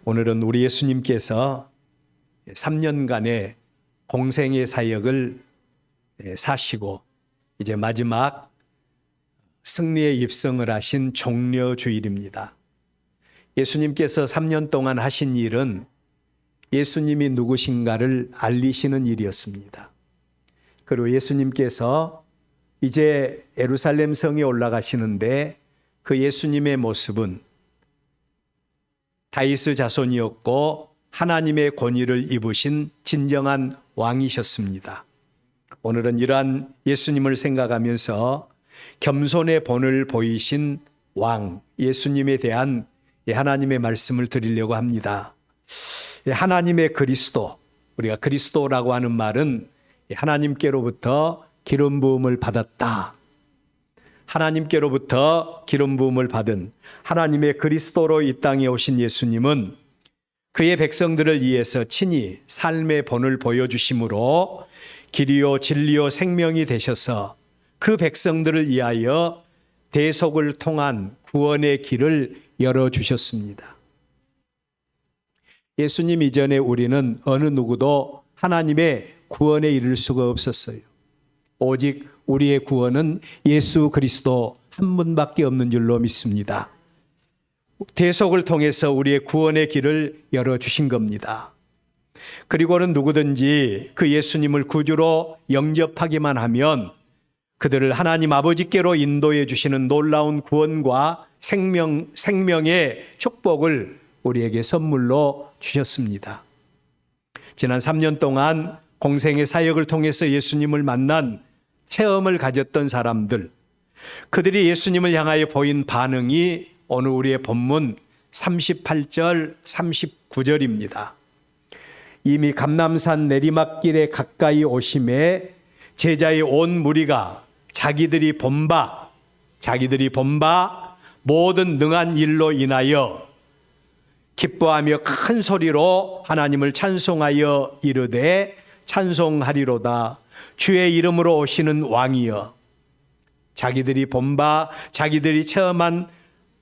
오늘은 우리 예수님께서 3년간의 공생의 사역을 사시고 이제 마지막 승리의 입성을 하신 종려주일입니다. 예수님께서 3년 동안 하신 일은 예수님이 누구신가를 알리시는 일이었습니다. 그리고 예수님께서 이제 예루살렘 성에 올라가시는데 그 예수님의 모습은 다윗의 자손이었고 하나님의 권위를 입으신 진정한 왕이셨습니다. 오늘은 이러한 예수님을 생각하면서 겸손의 본을 보이신 왕 예수님에 대한 하나님의 말씀을 드리려고 합니다. 하나님의 그리스도, 우리가 그리스도라고 하는 말은 하나님께로부터 기름 부음을 받았다. 하나님께로부터 기름 부음을 받은 하나님의 그리스도로 이 땅에 오신 예수님은 그의 백성들을 위해서 친히 삶의 본을 보여주심으로 길이요 진리요 생명이 되셔서 그 백성들을 위하여 대속을 통한 구원의 길을 열어주셨습니다. 예수님 이전에 우리는 어느 누구도 하나님의 구원에 이를 수가 없었어요. 오직 우리의 구원은 예수 그리스도 한 분밖에 없는 줄로 믿습니다. 대속을 통해서 우리의 구원의 길을 열어주신 겁니다. 그리고는 누구든지 그 예수님을 구주로 영접하기만 하면 그들을 하나님 아버지께로 인도해 주시는 놀라운 구원과 생명의 축복을 우리에게 선물로 주셨습니다. 지난 3년 동안 공생의 사역을 통해서 예수님을 만난 체험을 가졌던 사람들, 그들이 예수님을 향하여 보인 반응이 오늘 우리의 본문 38절, 39절입니다. 이미 감람산 내리막길에 가까이 오심에 제자의 온 무리가 자기들이 본 바 모든 능한 일로 인하여 기뻐하며 큰 소리로 하나님을 찬송하여 이르되 찬송하리로다. 주의 이름으로 오시는 왕이여. 자기들이 본 바, 자기들이 체험한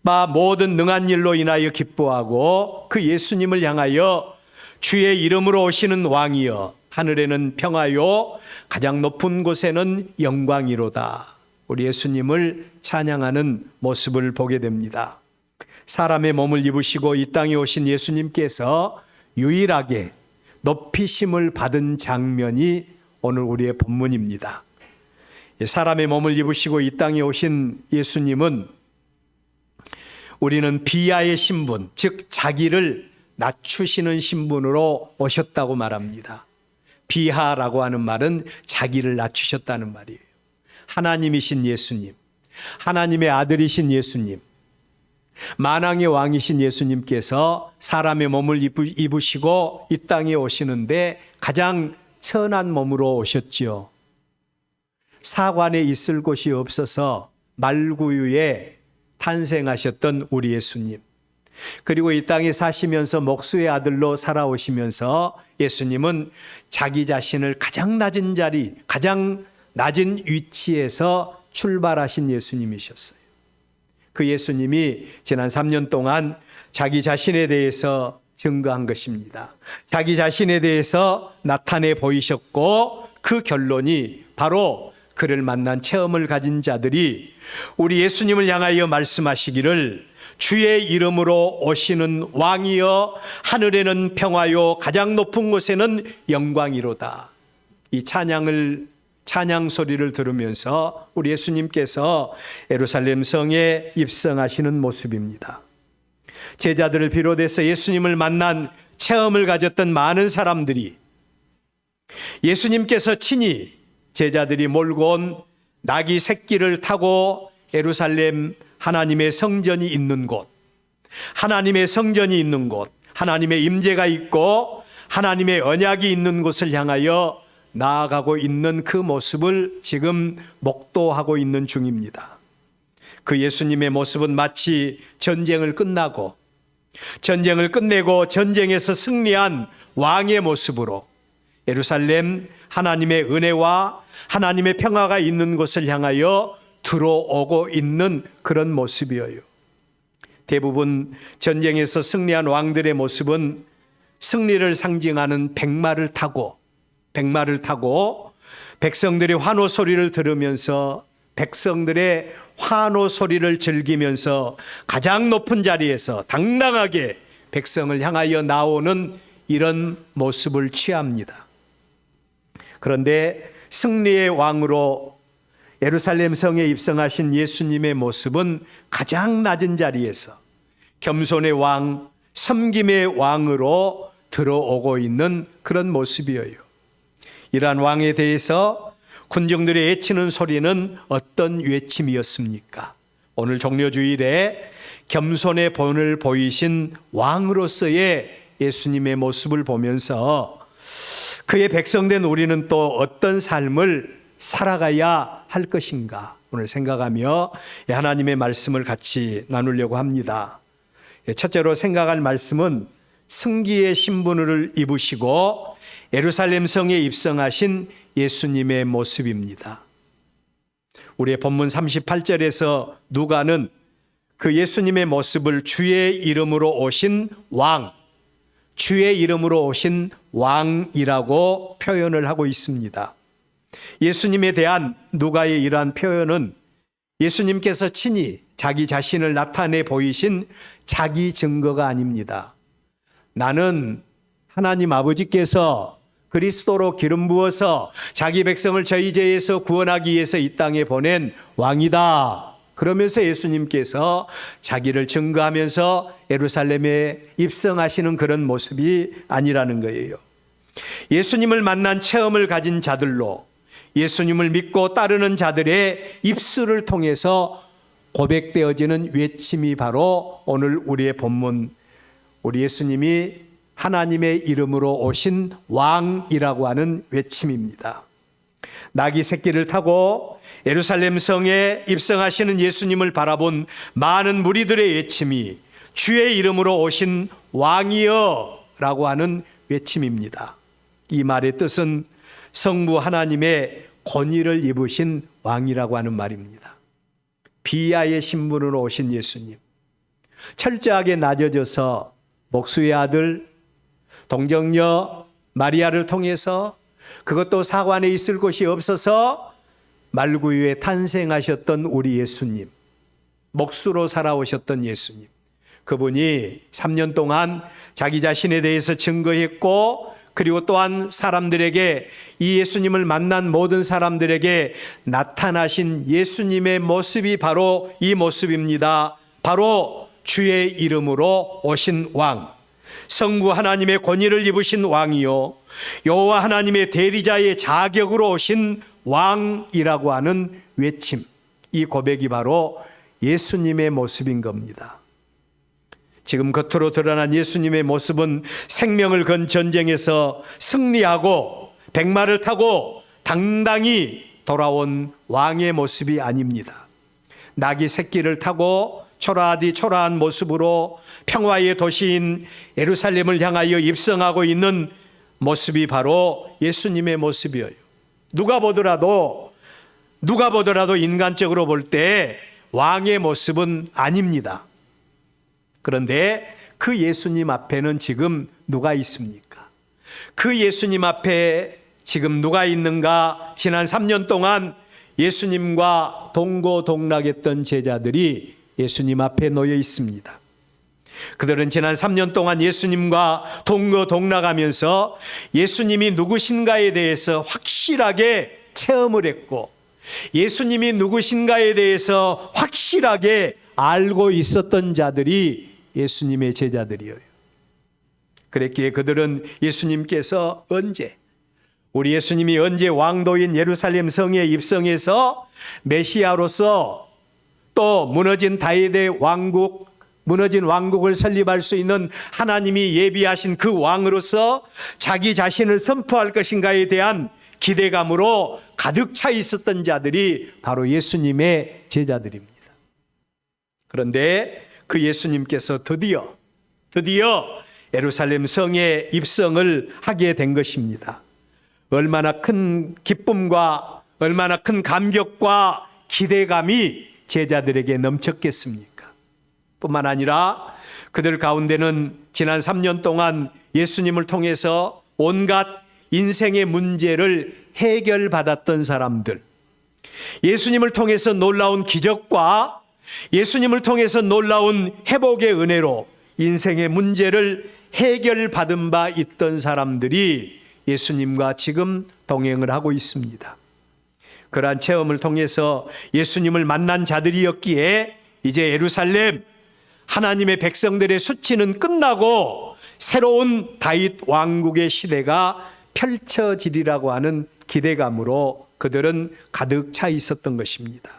바 모든 능한 일로 인하여 기뻐하고 그 예수님을 향하여 주의 이름으로 오시는 왕이여. 하늘에는 평화요 가장 높은 곳에는 영광이로다. 우리 예수님을 찬양하는 모습을 보게 됩니다. 사람의 몸을 입으시고 이 땅에 오신 예수님께서 유일하게 높이심을 받은 장면이 오늘 우리의 본문입니다. 사람의 몸을 입으시고 이 땅에 오신 예수님은 우리는 비하의 신분, 즉 자기를 낮추시는 신분으로 오셨다고 말합니다. 비하라고 하는 말은 자기를 낮추셨다는 말이에요. 하나님이신 예수님, 하나님의 아들이신 예수님, 만왕의 왕이신 예수님께서 사람의 몸을 입으시고 이 땅에 오시는데 가장 천한 몸으로 오셨지요. 사관에 있을 곳이 없어서 말구유에 탄생하셨던 우리 예수님, 그리고 이 땅에 사시면서 목수의 아들로 살아오시면서 예수님은 자기 자신을 가장 낮은 자리, 가장 낮은 위치에서 출발하신 예수님이셨어요. 그 예수님이 지난 3년 동안 자기 자신에 대해서 증거한 것입니다. 자기 자신에 대해서 나타내 보이셨고 그 결론이 바로 그를 만난 체험을 가진 자들이 우리 예수님을 향하여 말씀하시기를 주의 이름으로 오시는 왕이여 하늘에는 평화요 가장 높은 곳에는 영광이로다. 이 찬양 소리를 들으면서 우리 예수님께서 예루살렘 성에 입성하시는 모습입니다. 제자들을 비롯해서 예수님을 만난 체험을 가졌던 많은 사람들이 예수님께서 친히 제자들이 몰고 온 나귀 새끼를 타고 예루살렘 하나님의 성전이 있는 곳, 하나님의 성전이 있는 곳, 하나님의 임재가 있고 하나님의 언약이 있는 곳을 향하여 나아가고 있는 그 모습을 지금 목도하고 있는 중입니다. 그 예수님의 모습은 마치 전쟁을 끝내고 전쟁에서 승리한 왕의 모습으로 예루살렘 하나님의 은혜와 하나님의 평화가 있는 곳을 향하여 들어오고 있는 그런 모습이에요. 대부분 전쟁에서 승리한 왕들의 모습은 승리를 상징하는 백마를 타고 백성들의 환호 소리를 들으면서 백성들의 환호 소리를 즐기면서 가장 높은 자리에서 당당하게 백성을 향하여 나오는 이런 모습을 취합니다. 그런데 승리의 왕으로 예루살렘 성에 입성하신 예수님의 모습은 가장 낮은 자리에서 겸손의 왕, 섬김의 왕으로 들어오고 있는 그런 모습이에요. 이러한 왕에 대해서 군중들이 외치는 소리는 어떤 외침이었습니까? 오늘 종려주일에 겸손의 본을 보이신 왕으로서의 예수님의 모습을 보면서 그의 백성된 우리는 또 어떤 삶을 살아가야 할 것인가 오늘 생각하며 하나님의 말씀을 같이 나누려고 합니다. 첫째로 생각할 말씀은 승기의 신분을 입으시고 예루살렘 성에 입성하신 예수님의 모습입니다. 우리의 본문 38절에서 누가는 그 예수님의 모습을 주의 이름으로 오신 왕, 주의 이름으로 오신 왕이라고 표현을 하고 있습니다. 예수님에 대한 누가의 이러한 표현은 예수님께서 친히 자기 자신을 나타내 보이신 자기 증거가 아닙니다. 나는 하나님 아버지께서 그리스도로 기름 부어서 자기 백성을 저희 죄에서 구원하기 위해서 이 땅에 보낸 왕이다. 그러면서 예수님께서 자기를 증거하면서 예루살렘에 입성하시는 그런 모습이 아니라는 거예요. 예수님을 만난 체험을 가진 자들로 예수님을 믿고 따르는 자들의 입술을 통해서 고백되어지는 외침이 바로 오늘 우리의 본문, 우리 예수님이 하나님의 이름으로 오신 왕이라고 하는 외침입니다. 나귀 새끼를 타고 예루살렘 성에 입성하시는 예수님을 바라본 많은 무리들의 외침이 주의 이름으로 오신 왕이여 라고 하는 외침입니다. 이 말의 뜻은 성부 하나님의 권위를 입으신 왕이라고 하는 말입니다. 비아의 신분으로 오신 예수님, 철저하게 낮아져서 목수의 아들 동정녀 마리아를 통해서, 그것도 사관에 있을 곳이 없어서 말구유에 탄생하셨던 우리 예수님, 목수로 살아오셨던 예수님, 그분이 3년 동안 자기 자신에 대해서 증거했고, 그리고 또한 사람들에게, 이 예수님을 만난 모든 사람들에게 나타나신 예수님의 모습이 바로 이 모습입니다. 바로 주의 이름으로 오신 왕, 성부 하나님의 권위를 입으신 왕이요, 여호와 하나님의 대리자의 자격으로 오신 왕이라고 하는 외침, 이 고백이 바로 예수님의 모습인 겁니다. 지금 겉으로 드러난 예수님의 모습은 생명을 건 전쟁에서 승리하고 백마를 타고 당당히 돌아온 왕의 모습이 아닙니다. 나귀 새끼를 타고 초라하디 초라한 모습으로 평화의 도시인 예루살렘을 향하여 입성하고 있는 모습이 바로 예수님의 모습이에요. 누가 보더라도 인간적으로 볼 때 왕의 모습은 아닙니다. 그런데 그 예수님 앞에는 지금 누가 있습니까? 그 예수님 앞에 지금 누가 있는가? 지난 3년 동안 예수님과 동고동락했던 제자들이 예수님 앞에 놓여 있습니다. 그들은 지난 3년 동안 예수님과 동거동락하면서 예수님이 누구신가에 대해서 확실하게 체험을 했고, 예수님이 누구신가에 대해서 확실하게 알고 있었던 자들이 예수님의 제자들이에요. 그랬기에 그들은 예수님께서 우리 예수님이 언제 왕도인 예루살렘 성에 입성해서 메시아로서 또 무너진 다윗의 왕국, 무너진 왕국을 설립할 수 있는 하나님이 예비하신 그 왕으로서 자기 자신을 선포할 것인가에 대한 기대감으로 가득 차 있었던 자들이 바로 예수님의 제자들입니다. 그런데 그 예수님께서 드디어 예루살렘 성에 입성을 하게 된 것입니다. 얼마나 큰 기쁨과 얼마나 큰 감격과 기대감이 제자들에게 넘쳤겠습니까? 뿐만 아니라 그들 가운데는 지난 3년 동안 예수님을 통해서 온갖 인생의 문제를 해결받았던 사람들, 예수님을 통해서 놀라운 기적과 예수님을 통해서 놀라운 회복의 은혜로 인생의 문제를 해결받은 바 있던 사람들이 예수님과 지금 동행을 하고 있습니다. 그러한 체험을 통해서 예수님을 만난 자들이었기에 이제 예루살렘 하나님의 백성들의 수치는 끝나고 새로운 다윗 왕국의 시대가 펼쳐지리라고 하는 기대감으로 그들은 가득 차 있었던 것입니다.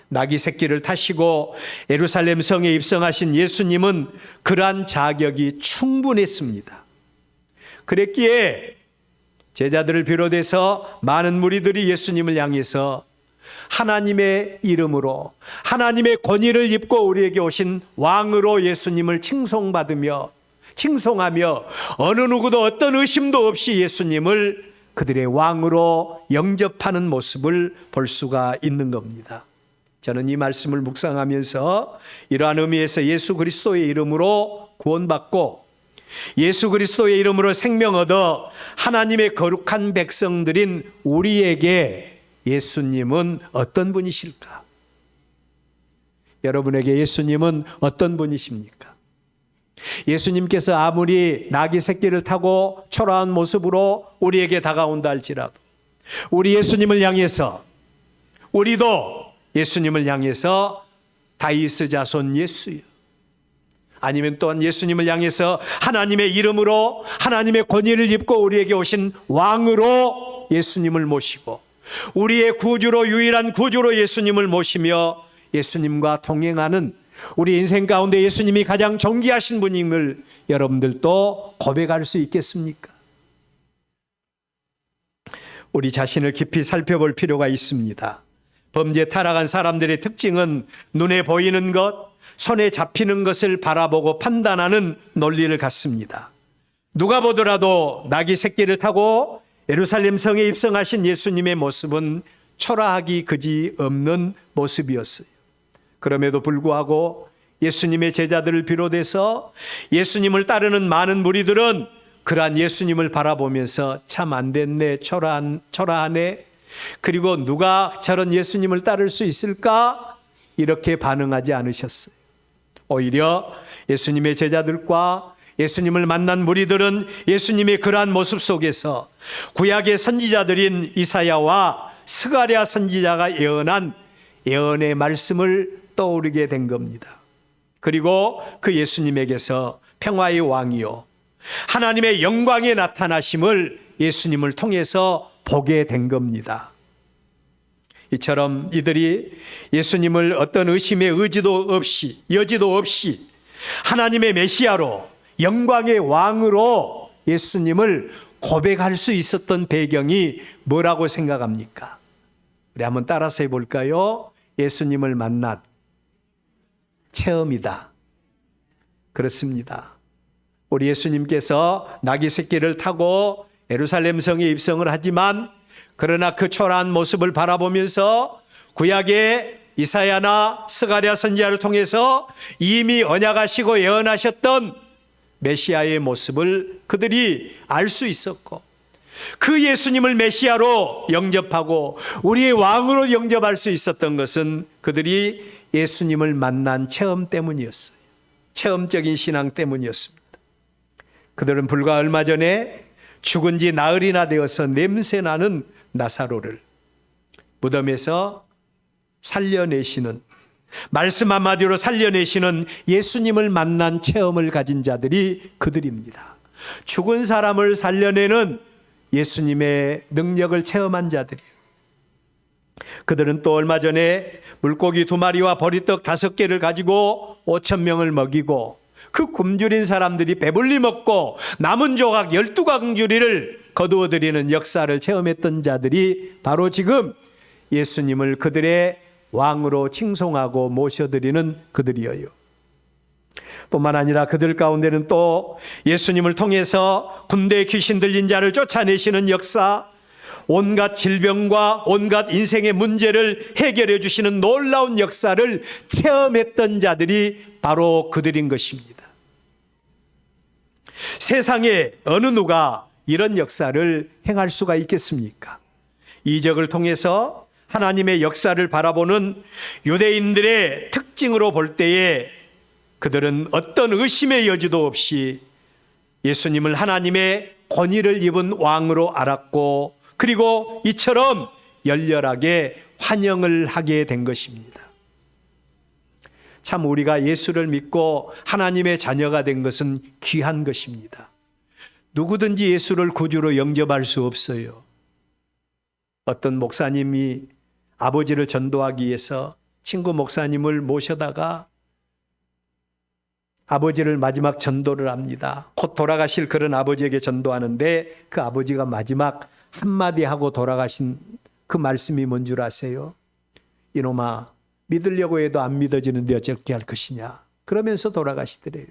나귀 새끼를 타시고 예루살렘 성에 입성하신 예수님은 그러한 자격이 충분했습니다. 그랬기에 제자들을 비롯해서 많은 무리들이 예수님을 향해서 하나님의 이름으로 하나님의 권위를 입고 우리에게 오신 왕으로 예수님을 칭송하며 어느 누구도 어떤 의심도 없이 예수님을 그들의 왕으로 영접하는 모습을 볼 수가 있는 겁니다. 저는 이 말씀을 묵상하면서 이러한 의미에서 예수 그리스도의 이름으로 구원받고 예수 그리스도의 이름으로 생명 얻어 하나님의 거룩한 백성들인 우리에게 예수님은 어떤 분이실까? 여러분에게 예수님은 어떤 분이십니까? 예수님께서 아무리 나귀 새끼를 타고 초라한 모습으로 우리에게 다가온다 할지라도 우리 예수님을 향해서 우리도 예수님을 향해서 다윗의 자손 예수여, 아니면 또한 예수님을 향해서 하나님의 이름으로 하나님의 권위를 입고 우리에게 오신 왕으로 예수님을 모시고 우리의 구주로 유일한 구주로 예수님을 모시며 예수님과 동행하는 우리 인생 가운데 예수님이 가장 존귀하신 분임을 여러분들도 고백할 수 있겠습니까? 우리 자신을 깊이 살펴볼 필요가 있습니다. 범죄 타락한 사람들의 특징은 눈에 보이는 것, 손에 잡히는 것을 바라보고 판단하는 논리를 갖습니다. 누가 보더라도 나귀 새끼를 타고 예루살렘 성에 입성하신 예수님의 모습은 초라하기 그지없는 모습이었어요. 그럼에도 불구하고 예수님의 제자들을 비롯해서 예수님을 따르는 많은 무리들은 그러한 예수님을 바라보면서 참 안 됐네, 초라하네, 그리고 누가 저런 예수님을 따를 수 있을까? 이렇게 반응하지 않으셨어요. 오히려 예수님의 제자들과 예수님을 만난 무리들은 예수님의 그러한 모습 속에서 구약의 선지자들인 이사야와 스가랴 선지자가 예언한 예언의 말씀을 떠오르게 된 겁니다. 그리고 그 예수님에게서 평화의 왕이요 하나님의 영광의 나타나심을 예수님을 통해서 보게 된 겁니다. 이처럼 이들이 예수님을 어떤 의심의 여지도 없이 하나님의 메시아로 영광의 왕으로 예수님을 고백할 수 있었던 배경이 뭐라고 생각합니까? 우리 한번 따라서 해볼까요? 예수님을 만난 체험이다. 그렇습니다. 우리 예수님께서 나귀 새끼를 타고 예루살렘 성에 입성을 하지만 그러나 그 초라한 모습을 바라보면서 구약의 이사야나 스가랴 선지자를 통해서 이미 언약하시고 예언하셨던 메시아의 모습을 그들이 알 수 있었고 그 예수님을 메시아로 영접하고 우리의 왕으로 영접할 수 있었던 것은 그들이 예수님을 만난 체험 때문이었어요. 체험적인 신앙 때문이었습니다. 그들은 불과 얼마 전에 죽은 지 나흘이나 되어서 냄새나는 나사로를 무덤에서 살려내시는, 말씀 한마디로 살려내시는 예수님을 만난 체험을 가진 자들이 그들입니다. 죽은 사람을 살려내는 예수님의 능력을 체험한 자들이에요. 그들은 또 얼마 전에 물고기 2마리와 보리떡 5개를 가지고 5,000명을 먹이고 그 굶주린 사람들이 배불리 먹고 남은 조각 12강주리를 거두어드리는 역사를 체험했던 자들이 바로 지금 예수님을 그들의 왕으로 칭송하고 모셔드리는 그들이에요. 뿐만 아니라 그들 가운데는 또 예수님을 통해서 군대의 귀신 들린 자를 쫓아내시는 역사, 온갖 질병과 온갖 인생의 문제를 해결해 주시는 놀라운 역사를 체험했던 자들이 바로 그들인 것입니다. 세상에 어느 누가 이런 역사를 행할 수가 있겠습니까? 이적을 통해서 하나님의 역사를 바라보는 유대인들의 특징으로 볼 때에 그들은 어떤 의심의 여지도 없이 예수님을 하나님의 권위를 입은 왕으로 알았고, 그리고 이처럼 열렬하게 환영을 하게 된 것입니다. 참 우리가 예수를 믿고 하나님의 자녀가 된 것은 귀한 것입니다. 누구든지 예수를 구주로 영접할 수 없어요. 어떤 목사님이 아버지를 전도하기 위해서 친구 목사님을 모셔다가 아버지를 마지막 전도를 합니다. 곧 돌아가실 그런 아버지에게 전도하는데 그 아버지가 마지막 한마디 하고 돌아가신 그 말씀이 뭔 줄 아세요? 이놈아, 믿으려고 해도 안 믿어지는데 어떻게 할 것이냐. 그러면서 돌아가시더래요.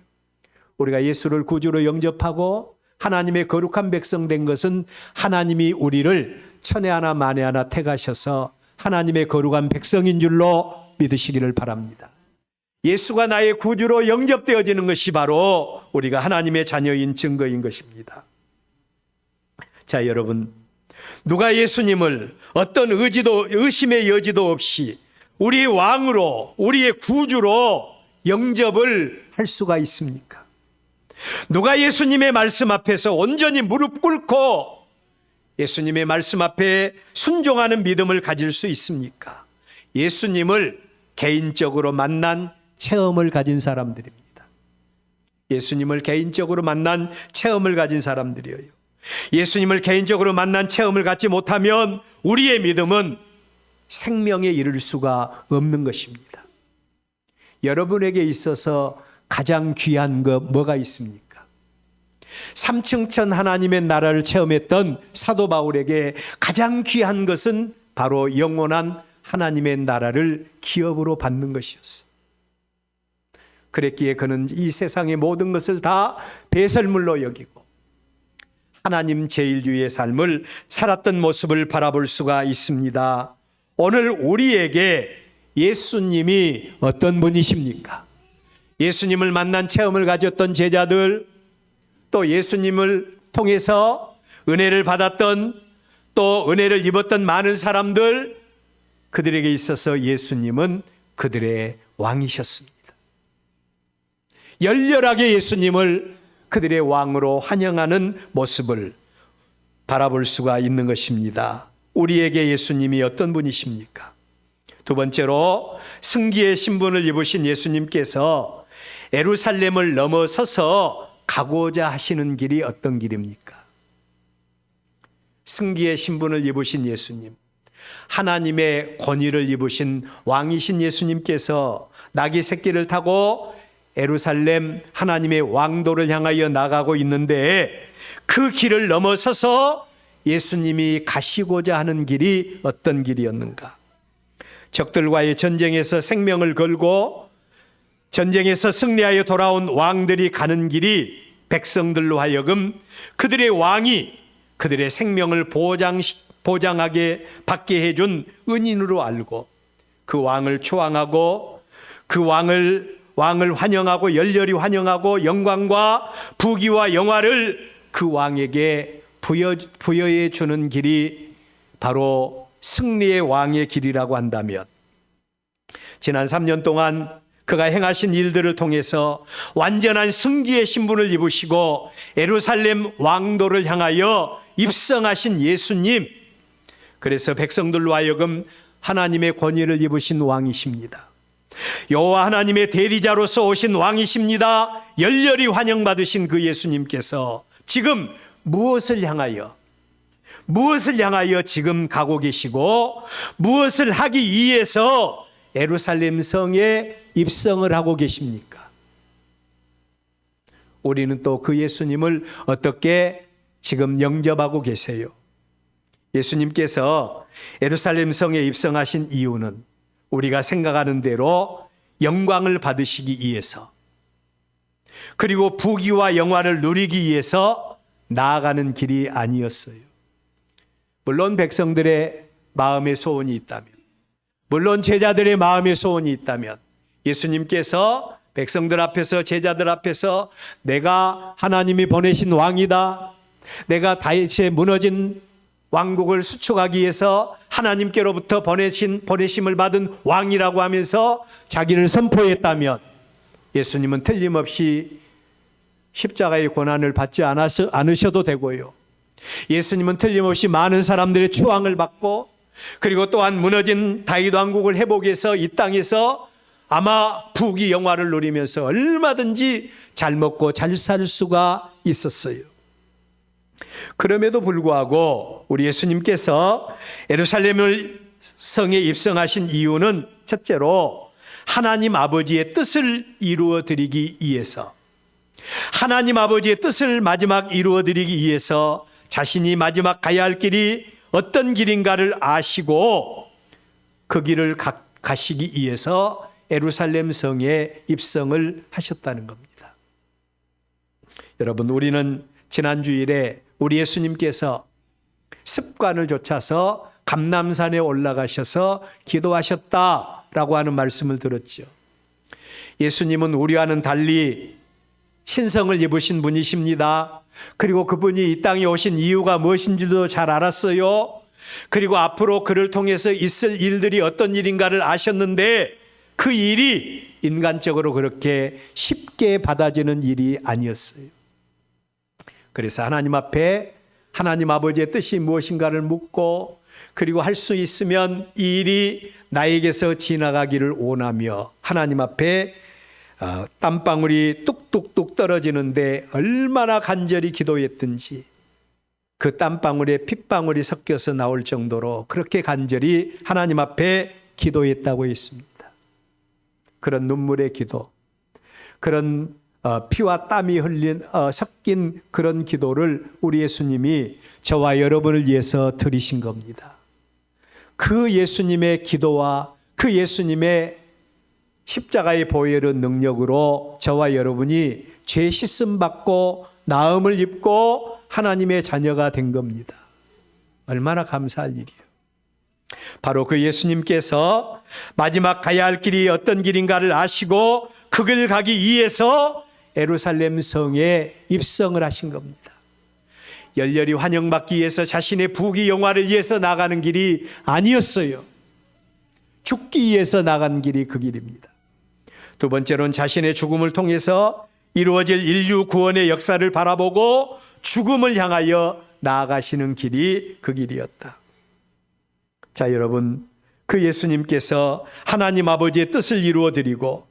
우리가 예수를 구주로 영접하고 하나님의 거룩한 백성 된 것은 하나님이 우리를 천에 하나 만에 하나 택하셔서 하나님의 거룩한 백성인 줄로 믿으시기를 바랍니다. 예수가 나의 구주로 영접되어지는 것이 바로 우리가 하나님의 자녀인 증거인 것입니다. 자, 여러분, 누가 예수님을 어떤 의심의 여지도 없이 우리의 왕으로, 우리의 구주로 영접을 할 수가 있습니까? 누가 예수님의 말씀 앞에서 온전히 무릎 꿇고 예수님의 말씀 앞에 순종하는 믿음을 가질 수 있습니까? 예수님을 개인적으로 만난 체험을 가진 사람들입니다. 예수님을 개인적으로 만난 체험을 가진 사람들이에요. 예수님을 개인적으로 만난 체험을 갖지 못하면 우리의 믿음은 생명에 이를 수가 없는 것입니다. 여러분에게 있어서 가장 귀한 거 뭐가 있습니까? 삼층천 하나님의 나라를 체험했던 사도 바울에게 가장 귀한 것은 바로 영원한 하나님의 나라를 기업으로 받는 것이었어요. 그랬기에 그는 이 세상의 모든 것을 다 배설물로 여기고 하나님 제일주의의 삶을 살았던 모습을 바라볼 수가 있습니다. 오늘 우리에게 예수님이 어떤 분이십니까? 예수님을 만난 체험을 가졌던 제자들, 또 예수님을 통해서 은혜를 받았던, 또 은혜를 입었던 많은 사람들, 그들에게 있어서 예수님은 그들의 왕이셨습니다. 열렬하게 예수님을 그들의 왕으로 환영하는 모습을 바라볼 수가 있는 것입니다. 우리에게 예수님이 어떤 분이십니까? 두 번째로 승기의 신분을 입으신 예수님께서 예루살렘을 넘어서서 가고자 하시는 길이 어떤 길입니까? 승기의 신분을 입으신 예수님, 하나님의 권위를 입으신 왕이신 예수님께서 나귀 새끼를 타고 예루살렘 하나님의 왕도를 향하여 나가고 있는데 그 길을 넘어서서 예수님이 가시고자 하는 길이 어떤 길이었는가? 적들과의 전쟁에서 생명을 걸고 전쟁에서 승리하여 돌아온 왕들이 가는 길이 백성들로 하여금 그들의 왕이 그들의 생명을 보장하게 받게 해준 은인으로 알고 그 왕을 초항하고 그 왕을 환영하고 열렬히 환영하고 영광과 부귀와 영화를 그 왕에게 부여해 주는 길이 바로 승리의 왕의 길이라고 한다면, 지난 3년 동안 그가 행하신 일들을 통해서 완전한 승기의 신분을 입으시고 예루살렘 왕도를 향하여 입성하신 예수님, 그래서 백성들로 하여금 하나님의 권위를 입으신 왕이십니다. 여호와 하나님의 대리자로서 오신 왕이십니다. 열렬히 환영받으신 그 예수님께서 지금 무엇을 향하여 지금 가고 계시고 무엇을 하기 위해서 예루살렘 성에 입성을 하고 계십니까? 우리는 또 그 예수님을 어떻게 지금 영접하고 계세요? 예수님께서 예루살렘 성에 입성하신 이유는 우리가 생각하는 대로 영광을 받으시기 위해서, 그리고 부귀와 영화를 누리기 위해서 나아가는 길이 아니었어요. 물론 백성들의 마음의 소원이 있다면, 물론 제자들의 마음의 소원이 있다면 예수님께서 백성들 앞에서, 제자들 앞에서 내가 하나님이 보내신 왕이다, 내가 다윗의 무너진 왕국을 수축하기 위해서 하나님께로부터 보내심을 받은 왕이라고 하면서 자기를 선포했다면 예수님은 틀림없이 십자가의 고난을 받지 않으셔도 되고요, 예수님은 틀림없이 많은 사람들의 추앙을 받고, 그리고 또한 무너진 다윗 왕국을 회복해서 이 땅에서 아마 부귀 영화를 누리면서 얼마든지 잘 먹고 잘 살 수가 있었어요. 그럼에도 불구하고 우리 예수님께서 예루살렘을 성에 입성하신 이유는 첫째로 하나님 아버지의 뜻을 이루어 드리기 위해서, 하나님 아버지의 뜻을 마지막 이루어 드리기 위해서 자신이 마지막 가야 할 길이 어떤 길인가를 아시고 그 길을 가시기 위해서 예루살렘 성에 입성을 하셨다는 겁니다. 여러분, 우리는 지난 주일에 우리 예수님께서 습관을 좇아서 감람산에 올라가셔서 기도하셨다라고 하는 말씀을 들었죠. 예수님은 우리와는 달리 신성을 입으신 분이십니다. 그리고 그분이 이 땅에 오신 이유가 무엇인지도 잘 알았어요. 그리고 앞으로 그를 통해서 있을 일들이 어떤 일인가를 아셨는데 그 일이 인간적으로 그렇게 쉽게 받아지는 일이 아니었어요. 그래서 하나님 앞에 하나님 아버지의 뜻이 무엇인가를 묻고, 그리고 할 수 있으면 이 일이 나에게서 지나가기를 원하며 하나님 앞에 땀방울이 뚝뚝뚝 떨어지는데 얼마나 간절히 기도했든지 그 땀방울에 핏방울이 섞여서 나올 정도로 그렇게 간절히 하나님 앞에 기도했다고 했습니다. 그런 눈물의 기도, 그런 피와 땀이 섞인 그런 기도를 우리 예수님이 저와 여러분을 위해서 드리신 겁니다. 그 예수님의 기도와 그 예수님의 십자가의 보혈의 능력으로 저와 여러분이 죄 씻음 받고 나음을 입고 하나님의 자녀가 된 겁니다. 얼마나 감사할 일이에요. 바로 그 예수님께서 마지막 가야 할 길이 어떤 길인가를 아시고 그 길 가기 위해서 예루살렘 성에 입성을 하신 겁니다. 열렬히 환영받기 위해서 자신의 부귀 영화를 위해서 나가는 길이 아니었어요. 죽기 위해서 나간 길이 그 길입니다. 두 번째로는 자신의 죽음을 통해서 이루어질 인류 구원의 역사를 바라보고 죽음을 향하여 나아가시는 길이 그 길이었다. 자, 여러분, 그 예수님께서 하나님 아버지의 뜻을 이루어 드리고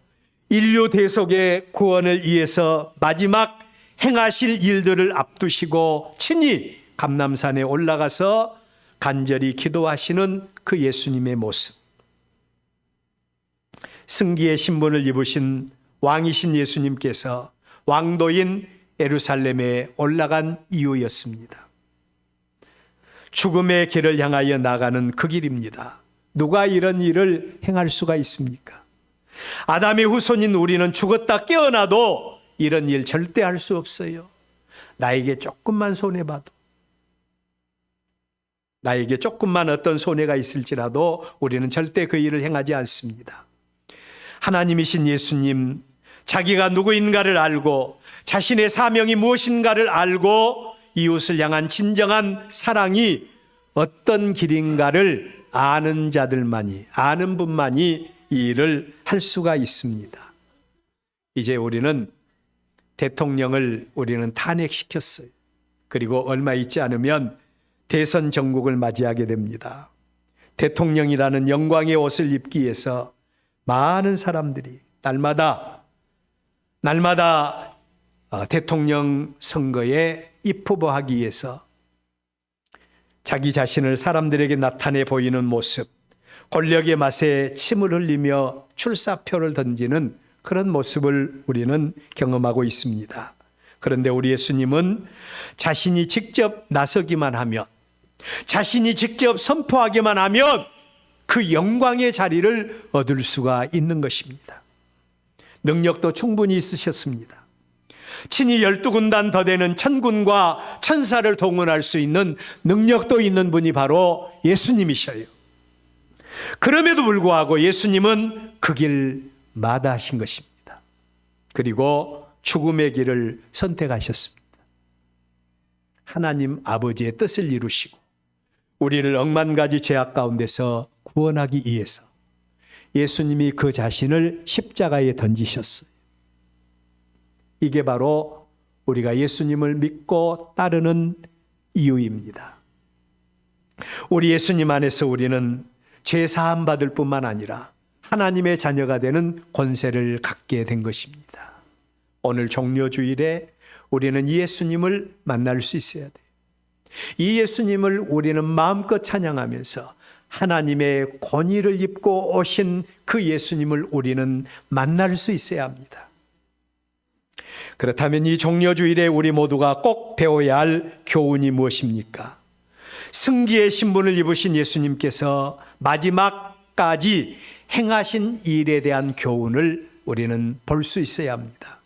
인류 대속의 구원을 위해서 마지막 행하실 일들을 앞두시고 친히 감람산에 올라가서 간절히 기도하시는 그 예수님의 모습, 승기의 신분을 입으신 왕이신 예수님께서 왕도인 예루살렘에 올라간 이유였습니다. 죽음의 길을 향하여 나가는 그 길입니다. 누가 이런 일을 행할 수가 있습니까? 아담의 후손인 우리는 죽었다 깨어나도 이런 일 절대 할 수 없어요. 나에게 조금만 손해봐도, 나에게 조금만 어떤 손해가 있을지라도 우리는 절대 그 일을 행하지 않습니다. 하나님이신 예수님, 자기가 누구인가를 알고 자신의 사명이 무엇인가를 알고 이웃을 향한 진정한 사랑이 어떤 길인가를 아는 자들만이, 아는 분만이 이 일을 할 수가 있습니다. 이제 우리는 대통령을 우리는 탄핵시켰어요. 그리고 얼마 있지 않으면 대선 정국을 맞이하게 됩니다. 대통령이라는 영광의 옷을 입기 위해서 많은 사람들이 날마다 대통령 선거에 입후보하기 위해서 자기 자신을 사람들에게 나타내 보이는 모습, 권력의 맛에 침을 흘리며 출사표를 던지는 그런 모습을 우리는 경험하고 있습니다. 그런데 우리 예수님은 자신이 직접 나서기만 하면, 자신이 직접 선포하기만 하면 그 영광의 자리를 얻을 수가 있는 것입니다. 능력도 충분히 있으셨습니다. 친히 12군단 더 되는 천군과 천사를 동원할 수 있는 능력도 있는 분이 바로 예수님이셔요. 그럼에도 불구하고 예수님은 그 길 마다하신 것입니다. 그리고 죽음의 길을 선택하셨습니다. 하나님 아버지의 뜻을 이루시고 우리를 억만 가지 죄악 가운데서 구원하기 위해서 예수님이 그 자신을 십자가에 던지셨어요. 이게 바로 우리가 예수님을 믿고 따르는 이유입니다. 우리 예수님 안에서 우리는 죄 사함 받을 뿐만 아니라 하나님의 자녀가 되는 권세를 갖게 된 것입니다. 오늘 종려주일에 우리는 이 예수님을 만날 수 있어야 돼요. 이 예수님을 우리는 마음껏 찬양하면서 하나님의 권위를 입고 오신 그 예수님을 우리는 만날 수 있어야 합니다. 그렇다면 이 종려주일에 우리 모두가 꼭 배워야 할 교훈이 무엇입니까? 승기의 신분을 입으신 예수님께서 마지막까지 행하신 일에 대한 교훈을 우리는 볼 수 있어야 합니다.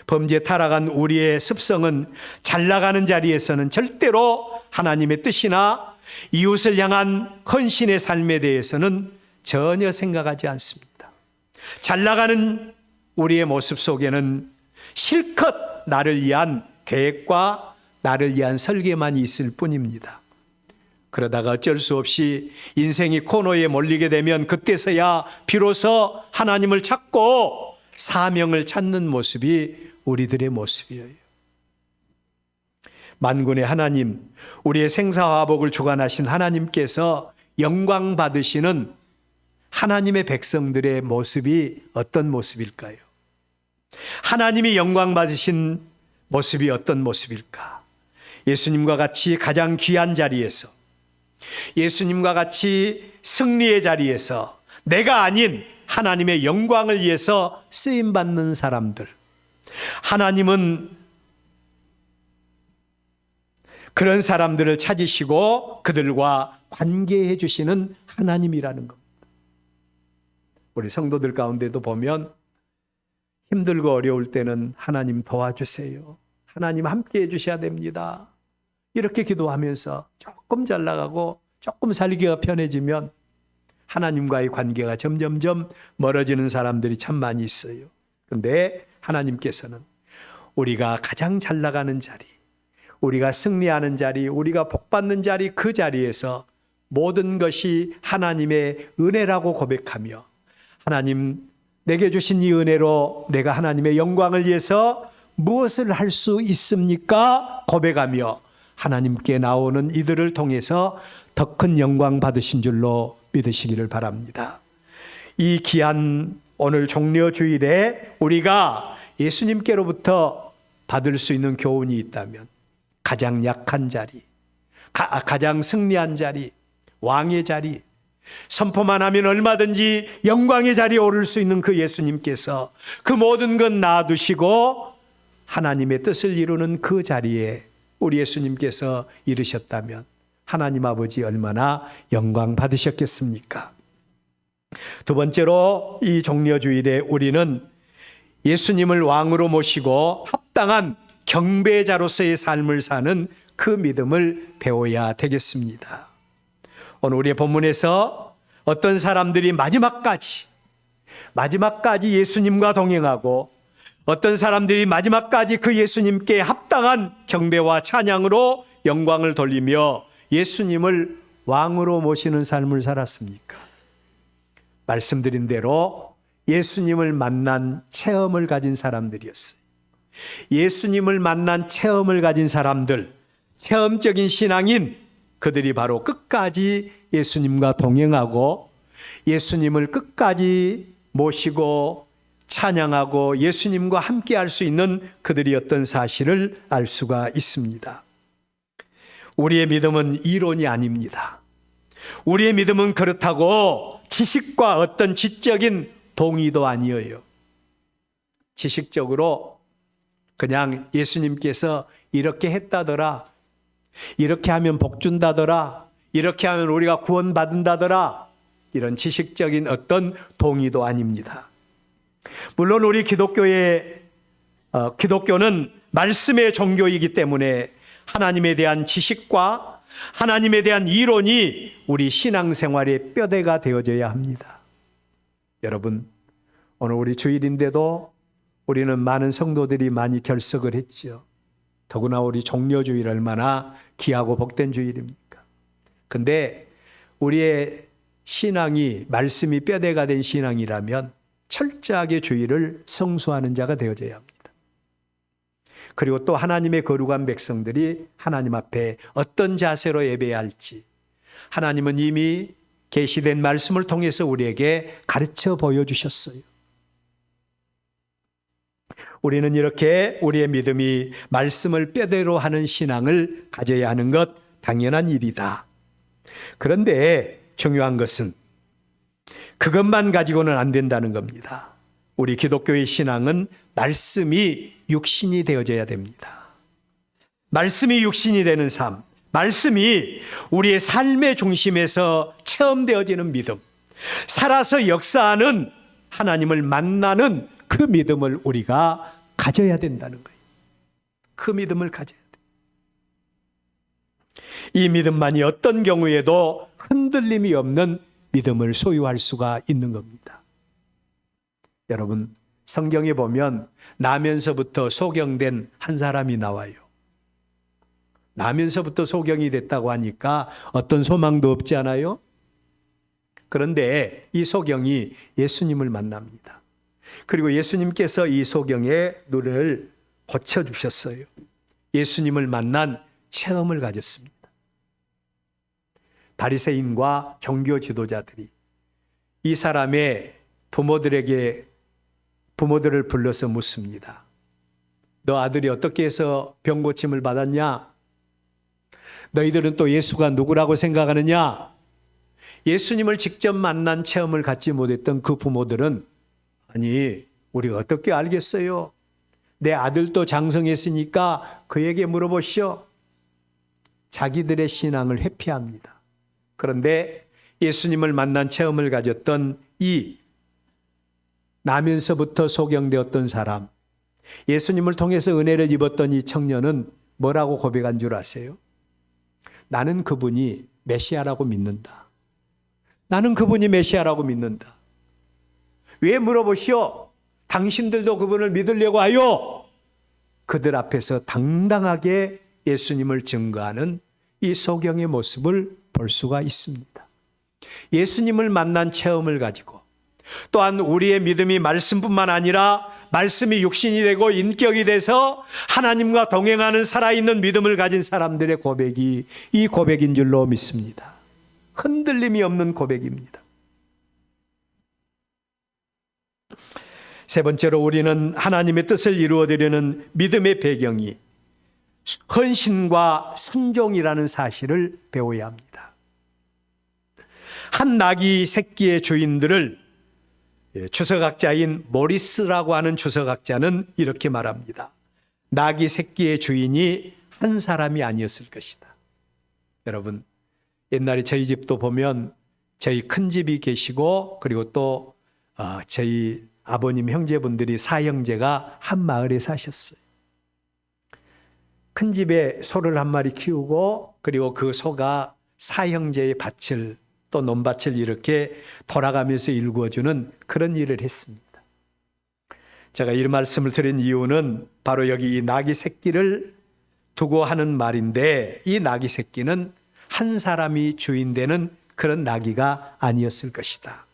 범죄 타락한 우리의 습성은 잘 나가는 자리에서는 절대로 하나님의 뜻이나 이웃을 향한 헌신의 삶에 대해서는 전혀 생각하지 않습니다. 잘 나가는 우리의 모습 속에는 실컷 나를 위한 계획과 나를 위한 설계만 있을 뿐입니다. 그러다가 어쩔 수 없이 인생이 코너에 몰리게 되면 그때서야 비로소 하나님을 찾고 사명을 찾는 모습이 우리들의 모습이에요. 만군의 하나님, 우리의 생사화복을 주관하신 하나님께서 영광 받으시는 하나님의 백성들의 모습이 어떤 모습일까요? 하나님이 영광 받으신 모습이 어떤 모습일까? 예수님과 같이 가장 귀한 자리에서, 예수님과 같이 승리의 자리에서 내가 아닌 하나님의 영광을 위해서 쓰임받는 사람들, 하나님은 그런 사람들을 찾으시고 그들과 관계해 주시는 하나님이라는 겁니다. 우리 성도들 가운데도 보면 힘들고 어려울 때는 하나님 도와주세요, 하나님 함께 해 주셔야 됩니다, 이렇게 기도하면서 조금 잘 나가고 조금 살기가 편해지면 하나님과의 관계가 점점점 멀어지는 사람들이 참 많이 있어요. 그런데 하나님께서는 우리가 가장 잘 나가는 자리, 우리가 승리하는 자리, 우리가 복받는 자리, 그 자리에서 모든 것이 하나님의 은혜라고 고백하며 하나님 내게 주신 이 은혜로 내가 하나님의 영광을 위해서 무엇을 할 수 있습니까? 고백하며 하나님께 나오는 이들을 통해서 더 큰 영광 받으신 줄로 믿으시기를 바랍니다. 이 귀한 오늘 종려주일에 우리가 예수님께로부터 받을 수 있는 교훈이 있다면 가장 약한 자리, 가장 승리한 자리, 왕의 자리, 선포만 하면 얼마든지 영광의 자리에 오를 수 있는 그 예수님께서 그 모든 것 놔두시고 하나님의 뜻을 이루는 그 자리에 우리 예수님께서 이르셨다면 하나님 아버지 얼마나 영광 받으셨겠습니까? 두 번째로 이 종려주일에 우리는 예수님을 왕으로 모시고 합당한 경배자로서의 삶을 사는 그 믿음을 배워야 되겠습니다. 오늘 우리의 본문에서 어떤 사람들이 마지막까지 예수님과 동행하고 어떤 사람들이 마지막까지 그 예수님께 합당한 경배와 찬양으로 영광을 돌리며 예수님을 왕으로 모시는 삶을 살았습니까? 말씀드린 대로 예수님을 만난 체험을 가진 사람들이었어요. 예수님을 만난 체험을 가진 사람들, 체험적인 신앙인, 그들이 바로 끝까지 예수님과 동행하고 예수님을 끝까지 모시고 찬양하고 예수님과 함께 할 수 있는 그들이었던 사실을 알 수가 있습니다. 우리의 믿음은 이론이 아닙니다. 우리의 믿음은 그렇다고 지식과 어떤 지적인 동의도 아니에요. 지식적으로 그냥 예수님께서 이렇게 했다더라, 이렇게 하면 복 준다더라, 이렇게 하면 우리가 구원받는다더라, 이런 지식적인 어떤 동의도 아닙니다. 물론 우리 기독교의 기독교는 말씀의 종교이기 때문에 하나님에 대한 지식과 하나님에 대한 이론이 우리 신앙생활의 뼈대가 되어져야 합니다. 여러분, 오늘 우리 주일인데도 우리는 많은 성도들이 많이 결석을 했죠. 더구나 우리 종려주일 얼마나 귀하고 복된 주일입니까? 근데 우리의 신앙이 말씀이 뼈대가 된 신앙이라면 철저하게 주일을 성수하는 자가 되어져야 합니다. 그리고 또 하나님의 거룩한 백성들이 하나님 앞에 어떤 자세로 예배해야 할지 하나님은 이미 계시된 말씀을 통해서 우리에게 가르쳐 보여주셨어요. 우리는 이렇게 우리의 믿음이 말씀을 뼈대로 하는 신앙을 가져야 하는 것 당연한 일이다. 그런데 중요한 것은 그것만 가지고는 안 된다는 겁니다. 우리 기독교의 신앙은 말씀이 육신이 되어져야 됩니다. 말씀이 육신이 되는 삶, 말씀이 우리의 삶의 중심에서 체험되어지는 믿음, 살아서 역사하는 하나님을 만나는 그 믿음을 우리가 가져야 된다는 거예요. 그 믿음을 가져야 돼요. 이 믿음만이 어떤 경우에도 흔들림이 없는 믿음을 소유할 수가 있는 겁니다. 여러분, 성경에 보면 나면서부터 소경된 한 사람이 나와요. 나면서부터 소경이 됐다고 하니까 어떤 소망도 없지 않아요? 그런데 이 소경이 예수님을 만납니다. 그리고 예수님께서 이 소경의 눈을 고쳐주셨어요. 예수님을 만난 체험을 가졌습니다. 바리새인과 종교 지도자들이 이 사람의 부모들을 불러서 묻습니다. 너 아들이 어떻게 해서 병 고침을 받았냐? 너희들은 또 예수가 누구라고 생각하느냐? 예수님을 직접 만난 체험을 갖지 못했던 그 부모들은 아니, 우리가 어떻게 알겠어요? 내 아들도 장성했으니까 그에게 물어보시오. 자기들의 신앙을 회피합니다. 그런데 예수님을 만난 체험을 가졌던 이 나면서부터 소경되었던 사람, 예수님을 통해서 은혜를 입었던 이 청년은 뭐라고 고백한 줄 아세요? 나는 그분이 메시아라고 믿는다. 나는 그분이 메시아라고 믿는다. 왜 물어보시오? 당신들도 그분을 믿으려고 하요? 그들 앞에서 당당하게 예수님을 증거하는 이 소경의 모습을 볼 수가 있습니다. 예수님을 만난 체험을 가지고 또한 우리의 믿음이 말씀뿐만 아니라 말씀이 육신이 되고 인격이 돼서 하나님과 동행하는 살아있는 믿음을 가진 사람들의 고백이 이 고백인 줄로 믿습니다. 흔들림이 없는 고백입니다. 세 번째로 우리는 하나님의 뜻을 이루어드리는 믿음의 배경이 헌신과 순종이라는 사실을 배워야 합니다. 한 나귀 새끼의 주인들을 주석학자인 모리스라고 하는 주석학자는 이렇게 말합니다. 나귀 새끼의 주인이 한 사람이 아니었을 것이다. 여러분, 옛날에 저희 집도 보면 저희 큰 집이 계시고 그리고 또 저희 아버님 형제분들이 사형제가 한 마을에 사셨어요. 큰 집에 소를 한 마리 키우고 그리고 그 소가 사형제의 밭을 또 논밭을 이렇게 돌아가면서 일구어주는 그런 일을 했습니다. 제가 이 말씀을 드린 이유는 바로 여기 이 나귀 새끼를 두고 하는 말인데 이 나귀 새끼는 한 사람이 주인 되는 그런 나귀가 아니었을 것이다.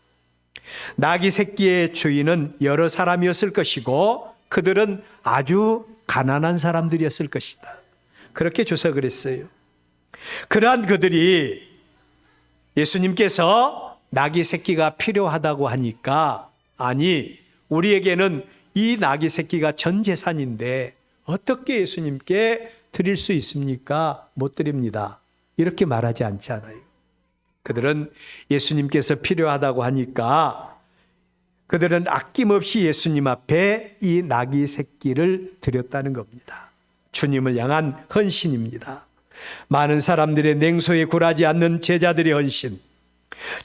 나귀 새끼의 주인은 여러 사람이었을 것이고 그들은 아주 가난한 사람들이었을 것이다. 그렇게 주석을 했어요. 그러한 그들이 예수님께서 나귀 새끼가 필요하다고 하니까 아니 우리에게는 이 나귀 새끼가 전 재산인데 어떻게 예수님께 드릴 수 있습니까? 못 드립니다. 이렇게 말하지 않잖아요. 그들은 예수님께서 필요하다고 하니까 그들은 아낌없이 예수님 앞에 이 나귀 새끼를 드렸다는 겁니다. 주님을 향한 헌신입니다. 많은 사람들의 냉소에 굴하지 않는 제자들의 헌신,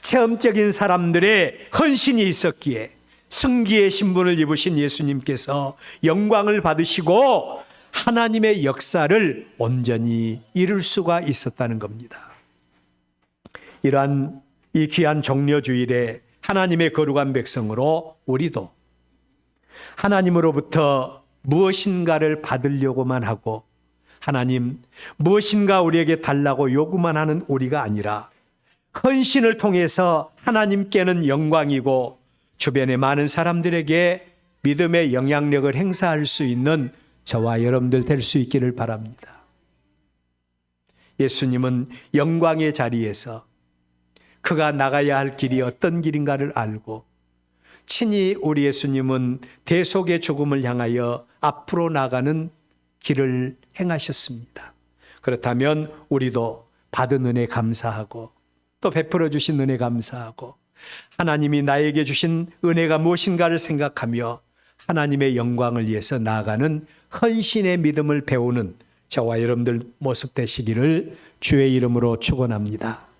체험적인 사람들의 헌신이 있었기에 승기의 신분을 입으신 예수님께서 영광을 받으시고 하나님의 역사를 온전히 이룰 수가 있었다는 겁니다. 이러한 이 귀한 종려주일에 하나님의 거룩한 백성으로 우리도 하나님으로부터 무엇인가를 받으려고만 하고 하나님 무엇인가 우리에게 달라고 요구만 하는 우리가 아니라 헌신을 통해서 하나님께는 영광이고 주변의 많은 사람들에게 믿음의 영향력을 행사할 수 있는 저와 여러분들 될 수 있기를 바랍니다. 예수님은 영광의 자리에서 그가 나가야 할 길이 어떤 길인가를 알고 친히 우리 예수님은 대속의 죽음을 향하여 앞으로 나가는 길을 행하셨습니다. 그렇다면 우리도 받은 은혜 감사하고 또 베풀어 주신 은혜 감사하고 하나님이 나에게 주신 은혜가 무엇인가를 생각하며 하나님의 영광을 위해서 나아가는 헌신의 믿음을 배우는 저와 여러분들 모습 되시기를 주의 이름으로 축원합니다.